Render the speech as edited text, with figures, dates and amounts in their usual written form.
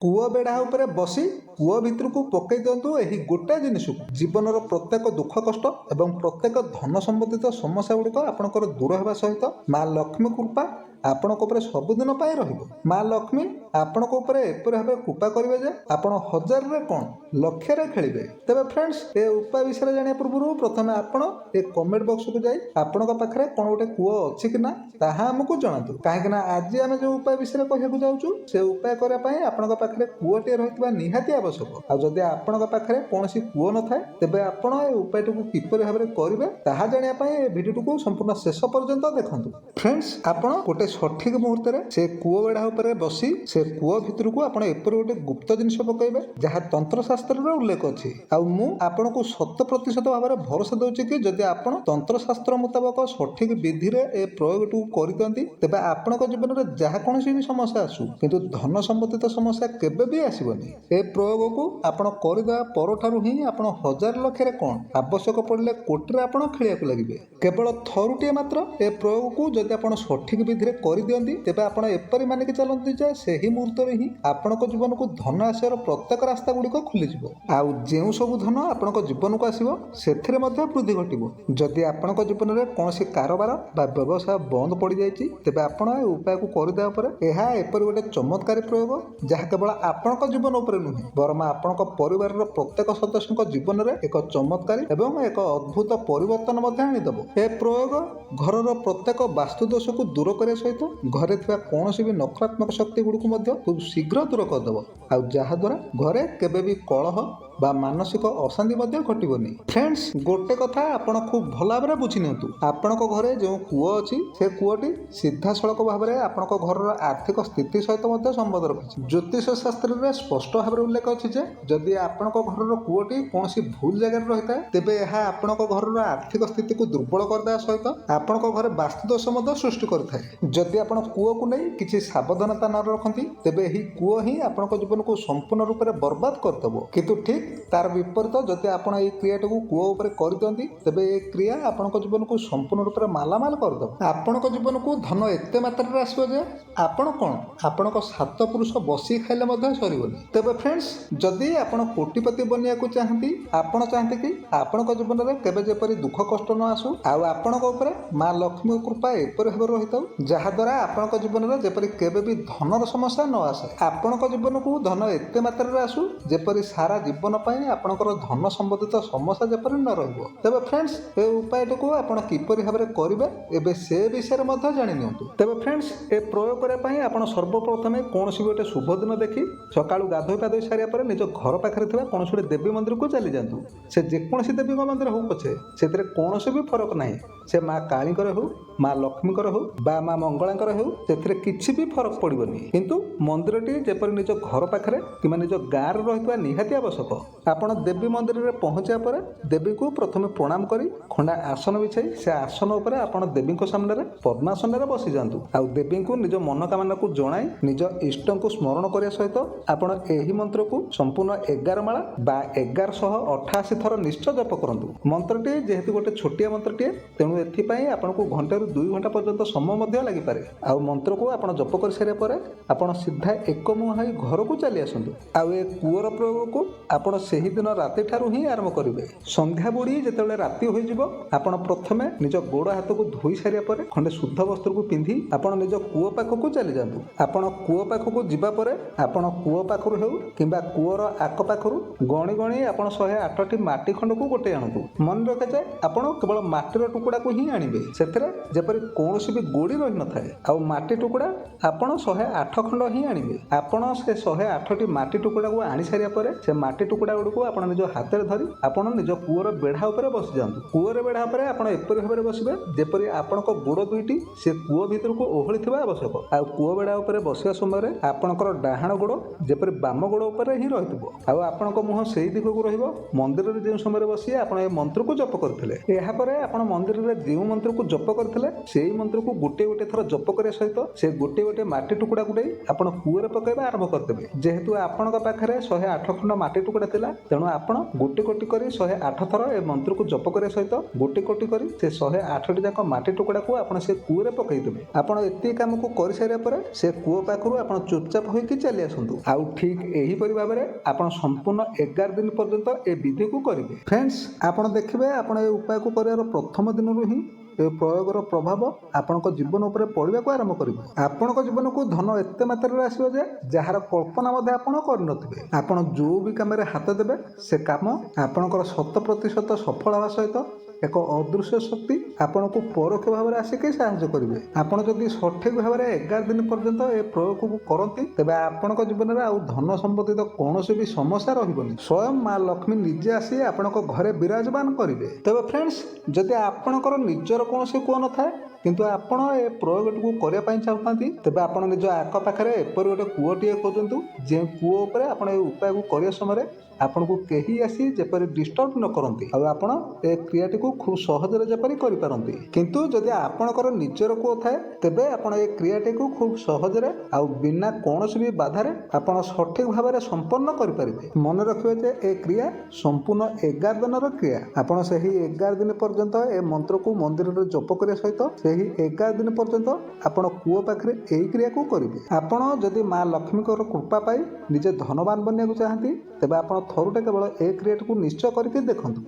कूଅ बेढ़ा उपरे बसी कूଅ भितर को पकई दिंतु यही गोटे जिनिस को जीवन प्रत्येक दुख कष्ट एवं प्रत्येक धन संबंधित समस्या गुड़िक आपंकर दूर होगा सहित माँ लक्ष्मी कृपा आपण सबुदिन माँ लक्ष्मी आपण एपरी भाव कृपा करेंगे जे आपण हजार कौन लक्ष्य खेलिए। तेज फ्रेंड्स ए उपाय विषय जाना पूर्व प्रथम आपण ए कमेंट बॉक्स को जाई आपण पाखे कौन गोटे कूଅ अच्छी कि ना ताहा आमको जनातु कहीं आज आम जो उपाय विषय कहूँ जाऊँ से उपाय करने आपण पाखे कूअटे रही निहाती आवश्यक। आदि आपण पाखे कौन कूଅ न थाए तेरे आपण ए उपाय को किपर भाव में करेंगे ताहा जानापी भिडियो को संपूर्ण शेष पर्यंत देखूँ। फ्रेंड्स आपण गोटे सठिक मुहूर्त से कूଅ बेढ़ा उपर बसी से कूଅ भितर को आप एपरी गोटे गुप्त जिनिस पकड़े जहाँ तंत्रशास्त्र उल्लेख अच्छी आपन को 100% भाव में भरोसा दूसरी कि जदि आप तंत्रशास्त्र मुताबक सठिक विधि में ए प्रयोग कर दिखती तेज आपण जीवन में जहाँ कौन भी समस्या आसू किंतु धन संबंधित समस्या केबे भी आसबनी। ए प्रयोग को आप करदे परठारू ही आप हजार लक्ष्य कौन आवश्यक पड़े कोटी आप खेलिया लगे केवल थरुटे मात्र ए प्रयोग को जदि आप सठिक विधि कर दिखती तेज आप एपरी मानिक चलती जे से ही मुहूर्त ही आपण जीवन को धन आसार प्रत्येक रास्ता गुड़िक खुलीज आउ जो सब धन आपण जीवन को आसो से वृद्धि घटो। जदि आपण जीवन में कौन कारोबार बा व्यवसाय बंद पड़ जाए तेज आप उपाय को करदे एपरी गोटे चमत्कारी प्रयोग जहाँ केवल आपण जीवन उपर नुहे बरम आपण परिवार प्रत्येक सदस्य जीवन में एक चमत्कारी एवं एक अद्भुत परिवर्तन आनीदेव। ए प्रयोग घर प्रत्येक वास्तुदोष को दूर करने सहित घरे कौन भी नकारात्मक शक्ति गुड़िक खूब शीघ्र दूर करदेव आउ जहाद्वारा घरे केबे भी कलह बा मानसिक अशांति घटबनी। फ्रेंड्स गोटे कथा आपण खूब भल भाव बुझी नियंतु आपण घरे जो कूଅ अच्छी से कूअटी सीधा सड़क भाव में आपण घर आर्थिक स्थिति सहित संबंध रखी। ज्योतिष शास्त्र में स्पष्ट भाव में उल्लेख अच्छी जदि आपण घर कूअटी कौन भूल जगह रही है तेबे यह आपण घर आर्थिक स्थिति को दुर्बल करदे सहित आपण घर वास्तुदोष सृष्टि करथाय। जदि आपण कूଅ को नहीं किसी सावधानता न रखती तेबे यही कूଅ ही आपण जीवन को संपूर्ण रूप से बर्बाद करदेव। किंतु ठीक तार विपरीत जदि आपण ये क्रियाटी को कूଅ उपर कर दियंती तेबे ये क्रिया आपण जीवन को संपूर्ण रूप से मालामाल करदेव। आपण जीवन को धन एते मात्रा आसो जे आपण कौन आपण सात पुरुष बसी खाइले सरीबनी। तेबे फ्रेंड्स जदि आपण कोटिपति बनिया को चाहती आपण चाहते कि आपण जीवन में केबे जेपरी दुख कष्ट न आसू आउ आपण ऊपर माँ लक्ष्मी कृपा एपरी भाव रही था जहाद्वारा आपण जीवन में जेपरी केबे भी धनर समस्या न आसे आपण जीवन को धन एते मात्रा आसू जेपरी सारा जीवन आपणकर धन संबंधित समस्या जेपरी न रहिबो। तेबे फ्रेंड्स ए उपायटी को आपण किपरि भाबरे करिवे एबे से विषय में जानि नियंतु। तेबे फ्रेंड्स ए प्रयोग करबा पई आपण सर्वप्रथम कौन सी गोटे शुभ दिन देखि सकाळु गाधोई पाधोई सारिया पर निज घर पाखरे थिबा कौन गोटे देवी मंदिर को चली जातु से जेकोसी देवी मंदिर हो पछे सेतरे कौनसी भी फरक नाही से माँ कालीकर हो माँ लक्ष्मीकर हो बा माँ मंगलांकर हो सेतरे किछि भी फरक पड़िबनी किंतु मंदिरटी जेपरि निज घर पाखरे किमा निज गाँव रे रहितबा निहाती आवश्यक। आपण देवी मंदिर में पहुंचा पर देवी को प्रथम प्रणाम करी खंडा आसन बिछाई से आसन उपर आपण देवी सामने पद्मासन में बसी जातु आउ देवी को निज मनोकामना को जणाई निज इष्ट को स्मरण करने सहित आपण एही मंत्र को संपूर्ण 11 माला बा 1188 थर निश्चय जप करंतु। मंत्रटी जेहेतु गोटे छोटिया मंत्रटी तेणु एथिपाई आपण को घंटे रु 2 घंटा पर्यंत समय मध्य लागि पारे आउ मंत्र को आपण जप कर सारे पर आपण सीधा एक मुहां घर को चली आसंतु आउ ए कूअर प्रयोग को आपण सेही दिन राति ठारू ही आरंभ करेंगे। संध्या बुड़ी जिते राति हो आपण प्रथमे निज गोड़ हाथ को धोई सारिया पर खंडे शुद्ध वस्त्र को पिंधि आपण निज कूଅ पाखक चली जातु। आपण कूଅ पाखक जिबा पर आपण कूଅ पाखरु हेउ किंबा कूअर आक पाखरु गणी गणी आपण 108टी माटी खंड को गोटे आणतु। मन रखे जाए आपण केवल माटीर टुकड़ा को ही आनिबे सेथरे जेपरि कोनोसी भी गोड़ी रहि न थाए आउ माटी टुकड़ा आपण 108 खंड ही आनिबे। आपण से 108टी माटी टुकड़ा को आनी सारिया पर से माटी टुकड़ा गुडको आपण निज हाथ में धरी आपण निज कूअर बेढ़ा उपर बसी जातु। कूअर बेढ़ा उपर आपण एपरि भाव में बसिबे जेपरि आपण गोड़ दुईटी से कूଅ भीतर को ओहली थिबा आवश्यक आ कूଅ बेढ़ा उपर बसिया समय आपणकर डाहाण गोड़ जेपरि बाम गोड़ उपर ही रहितबो आ आपणक मुह सेही दिग को रहिबो। मंदिर रे जे समय बसी आपण ए मंत्र को जप करथिले एहा परे आपण मंदिर रे जे मंत्र को जप करथिले सेही मंत्र को गोटे गोटे थर जप करे सहित से गोटे गोटे माटी टुकड़ा गुडे आपण कूअर पकाइबा आरंभ करदेबे। जेहेतु आपणक पाखरे 108 खंड माटी टुकड़ा ଥିଲା। ତେଣୁ ଆପଣ ଗୋଟି ଗୋଟି କରି 108 ଥର ଏ ମନ୍ତ୍ରକୁ ଜପ କରିବା ସହିତ ଗୋଟି ଗୋଟି କରି ସେ 108ଟି ଯାକ ମାଟି ଟୁକୁଡ଼ାକୁ ଆପଣ ସେ କୂଅରେ ପକାଇଦେବେ। ଆପଣ ଏତିକି କାମକୁ କରିସାରିବା ପରେ ସେ କୂଅ ପାଖରୁ ଆପଣ ଚୁପଚାପ ହୋଇକି ଚାଲି ଆସନ୍ତୁ। ଆଉ ଠିକ୍ ଏହିପରି ଭାବରେ ଆପଣ ସମ୍ପୂର୍ଣ୍ଣ 11 ଦିନ ପର୍ଯ୍ୟନ୍ତ ଏ ବିଧିକୁ କରିବେ। ଫ୍ରେଣ୍ଡସ୍, ଆପଣ ଦେଖିବେ ଆପଣ ଏ ଉପାୟକୁ କରିବାର ପ୍ରଥମ ଦିନରୁ ହିଁ ଏ ପ୍ରୟୋଗର ପ୍ରଭାବ ଆପଣଙ୍କ ଜୀବନ ଉପରେ ପଡ଼ିବାକୁ ଆରମ୍ଭ କରିବ। ଆପଣଙ୍କ ଜୀବନକୁ ଧନ ଏତେ ମାତ୍ରାରେ ଆସିବ ଯେ ଯାହାର କଳ୍ପନା ମଧ୍ୟ ଆପଣ କରିନଥିବେ। ଆପଣ ଯେଉଁ ବି କାମରେ ହାତ ଦେବେ ସେ କାମ ଆପଣଙ୍କର 100% ସଫଳ ହେବା ସହିତ ଏକ ଅଦୃଶ୍ୟ ଶକ୍ତି ଆପଣଙ୍କୁ ପରୋକ୍ଷ ଭାବରେ ଆସିକି ସାହାଯ୍ୟ କରିବେ। ଆପଣ ଯଦି ସଠିକ୍ ଭାବରେ 11 ଦିନ ପର୍ଯ୍ୟନ୍ତ ଏ ପ୍ରୟୋଗକୁ କରନ୍ତି ତେବେ ଆପଣଙ୍କ ଜୀବନରେ ଆଉ ଧନ ସମ୍ବନ୍ଧିତ କୌଣସି ବି ସମସ୍ୟା ରହିବନି। ସ୍ୱୟଂ ମା ଲକ୍ଷ୍ମୀ ନିଜେ ଆସି ଆପଣଙ୍କ ଘରେ ବିରାଜମାନ କରିବେ। ତେବେ ଫ୍ରେଣ୍ଡସ୍, ଯଦି ଆପଣଙ୍କର ନିଜର କୌଣସି କୂଅ ନଥାଏ କିନ୍ତୁ ଆପଣ ଏ ପ୍ରୟୋଗଟିକୁ କରିବା ପାଇଁ ଚାହୁଁଥାନ୍ତି ତେବେ ଆପଣ ନିଜ ଆଖପାଖରେ ଏପରି ଗୋଟେ କୂଅଟିଏ ଖୋଜନ୍ତୁ ଯେଉଁ କୂଅ ଉପରେ ଆପଣ ଏ ଉପାୟକୁ କରିବା ସମୟରେ ଆପଣଙ୍କୁ କେହି ଆସି ଯେପରି ଡିଷ୍ଟର୍ବ ନ କରନ୍ତି ଆଉ ଆପଣ ଏ କ୍ରିୟାଟିକୁ ଖୁବ୍ ସହଜରେ ଯେପରି କରିପାରନ୍ତି। କିନ୍ତୁ ଯଦି ଆପଣଙ୍କର ନିଜର କୂଅ ଥାଏ ତେବେ ଆପଣ ଏ କ୍ରିୟାଟିକୁ ଖୁବ୍ ସହଜରେ ଆଉ ବିନା କୌଣସି ବି ବାଧାରେ ଆପଣ ସଠିକ୍ ଭାବରେ ସମ୍ପନ୍ନ କରିପାରିବେ। ମନେ ରଖିବେ ଯେ ଏ କ୍ରିୟା ସମ୍ପୂର୍ଣ୍ଣ 11 ଦିନର କ୍ରିୟା। ଆପଣ ସେହି 11 ଦିନ ପର୍ଯ୍ୟନ୍ତ ଏ ମନ୍ତ୍ରକୁ ମନ୍ଦିରରେ ଜପ କରିବା ସହିତ ସେହି 11 ଦିନ ପର୍ଯ୍ୟନ୍ତ ଆପଣ କୂଅ ପାଖରେ ଏହି କ୍ରିୟାକୁ କରିବେ। ଆପଣ ଯଦି ମା ଲକ୍ଷ୍ମୀଙ୍କର କୃପା ପାଇ ନିଜେ ଧନବାନ ବନିବାକୁ ଚାହାନ୍ତି ତେବେ ଆପଣ ଥରୁଟେ କେବଳ ଏ କ୍ରିୟାଟିକୁ ନିଶ୍ଚୟ କରିକି ଦେଖନ୍ତୁ।